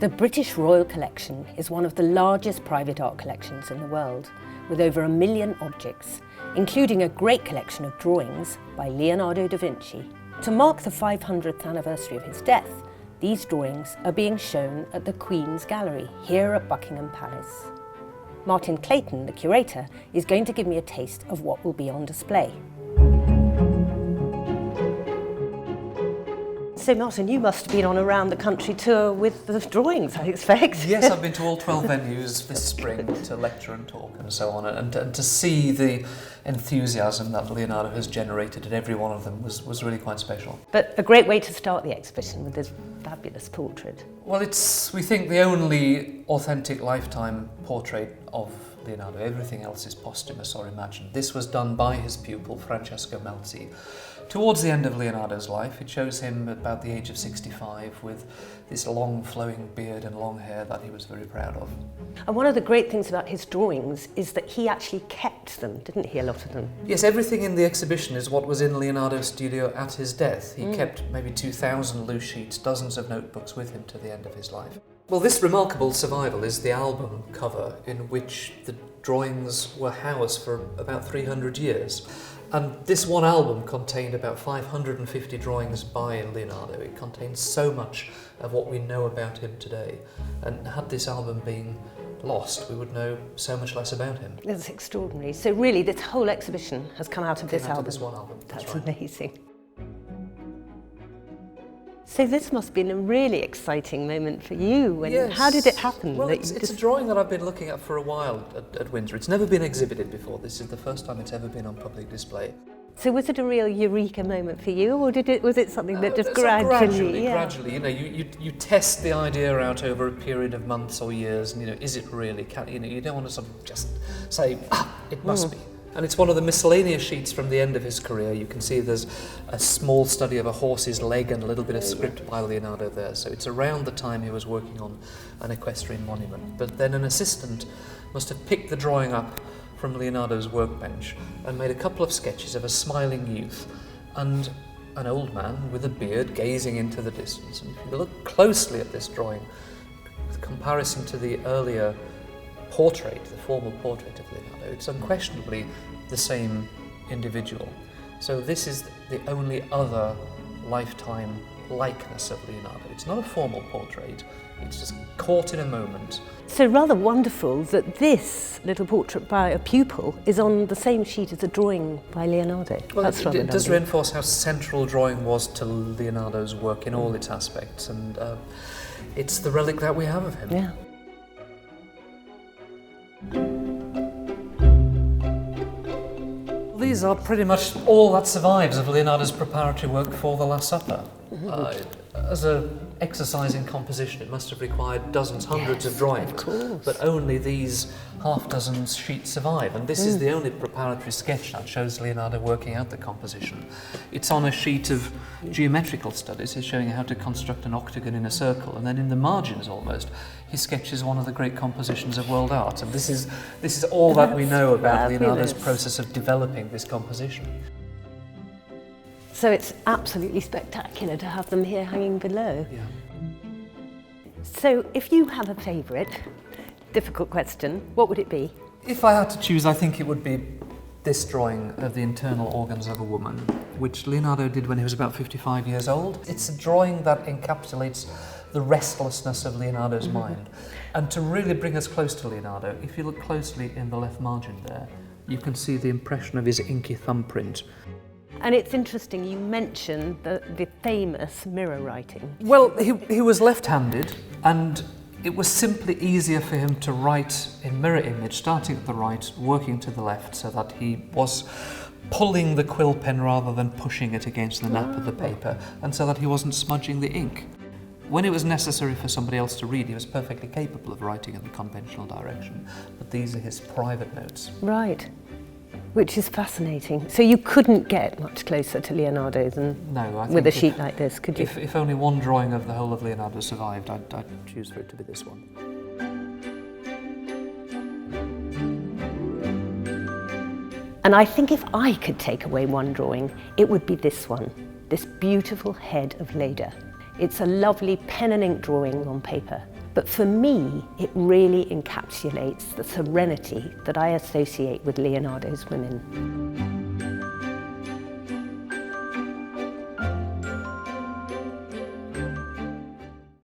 The British Royal Collection is one of the largest private art collections in the world, with over 1 million objects, including a great collection of drawings by Leonardo Da Vinci. To mark the 500th anniversary of his death, these drawings are being shown at the Queen's Gallery here at Buckingham Palace. Martin Clayton, the curator, is going to give me a taste of what will be on display. So Martin, you must have been on a round the country tour with the drawings, I expect. Yes, I've been to all 12 venues this spring to lecture and talk and so on, and to see the enthusiasm that Leonardo has generated at every one of them was really quite special. But a great way to start the exhibition with this fabulous portrait. Well, it's, we think, the only authentic lifetime portrait of Leonardo. Everything else is posthumous or imagined. This was done by his pupil, Francesco Melzi. Towards the end of Leonardo's life, it shows him at about the age of 65 with this long flowing beard and long hair that he was very proud of. And one of the great things about his drawings is that he actually kept them, didn't he, a lot of them? Yes, everything in the exhibition is what was in Leonardo's studio at his death. He kept maybe 2,000 loose sheets, dozens of notebooks with him to the end of his life. Well, this remarkable survival is the album cover in which the drawings were housed for about 300 years. And this one album contained about 550 drawings by Leonardo. It contains so much of what we know about him today. And had this album been lost, we would know so much less about him. That's extraordinary. So really, this whole exhibition has come out of this album? This one album. That's right. Amazing. So this must have been a really exciting moment for you. And yes. How did it happen? Well, it's a drawing that I've been looking at for a while at Windsor. It's never been exhibited before. This is the first time it's ever been on public display. So was it a real eureka moment for you, or was it something that just gradually? Yeah. Gradually, you know, you test the idea out over a period of months or years, and you know, is it really? You don't want to sort of just say, it must be. And it's one of the miscellaneous sheets from the end of his career. You can see there's a small study of a horse's leg and a little bit of script by Leonardo there. So it's around the time he was working on an equestrian monument. But then an assistant must have picked the drawing up from Leonardo's workbench and made a couple of sketches of a smiling youth and an old man with a beard gazing into the distance. And if you look closely at this drawing, with comparison to the earlier portrait, the formal portrait of Leonardo, it's unquestionably the same individual. So this is the only other lifetime likeness of Leonardo. It's not a formal portrait, it's just caught in a moment. So rather wonderful that this little portrait by a pupil is on the same sheet as a drawing by Leonardo. Well, That's it does reinforce how central drawing was to Leonardo's work in all its aspects, and it's the relic that we have of him. Yeah. These are pretty much all that survives of Leonardo's preparatory work for the Last Supper. As an exercise in composition, it must have required dozens, hundreds of drawings, of course. but only these half-dozen sheets survive. And this is the only preparatory sketch that shows Leonardo working out the composition. It's on a sheet of geometrical studies. He's showing how to construct an octagon in a circle, and then in the margins almost, he sketches one of the great compositions of world art. And this is all that we know about Leonardo's process of developing this composition. So it's absolutely spectacular to have them here hanging below. Yeah. So if you have a favourite, difficult question, what would it be? If I had to choose, I think it would be this drawing of the internal organs of a woman, which Leonardo did when he was about 55 years old. It's a drawing that encapsulates the restlessness of Leonardo's mind. And to really bring us close to Leonardo, if you look closely in the left margin there, you can see the impression of his inky thumbprint. And it's interesting, you mentioned the famous mirror writing. Well, he was left-handed, and it was simply easier for him to write in mirror image, starting at the right, working to the left, so that he was pulling the quill pen rather than pushing it against the nap of the paper, and so that he wasn't smudging the ink. When it was necessary for somebody else to read, he was perfectly capable of writing in the conventional direction, but these are his private notes. Right. Which is fascinating. So you couldn't get much closer to Leonardo than with a sheet like this, could you? If only one drawing of the whole of Leonardo survived, I'd choose for it to be this one. And I think if I could take away one drawing, it would be this one, this beautiful head of Leda. It's a lovely pen and ink drawing on paper, But for me, it really encapsulates the serenity that I associate with Leonardo's women.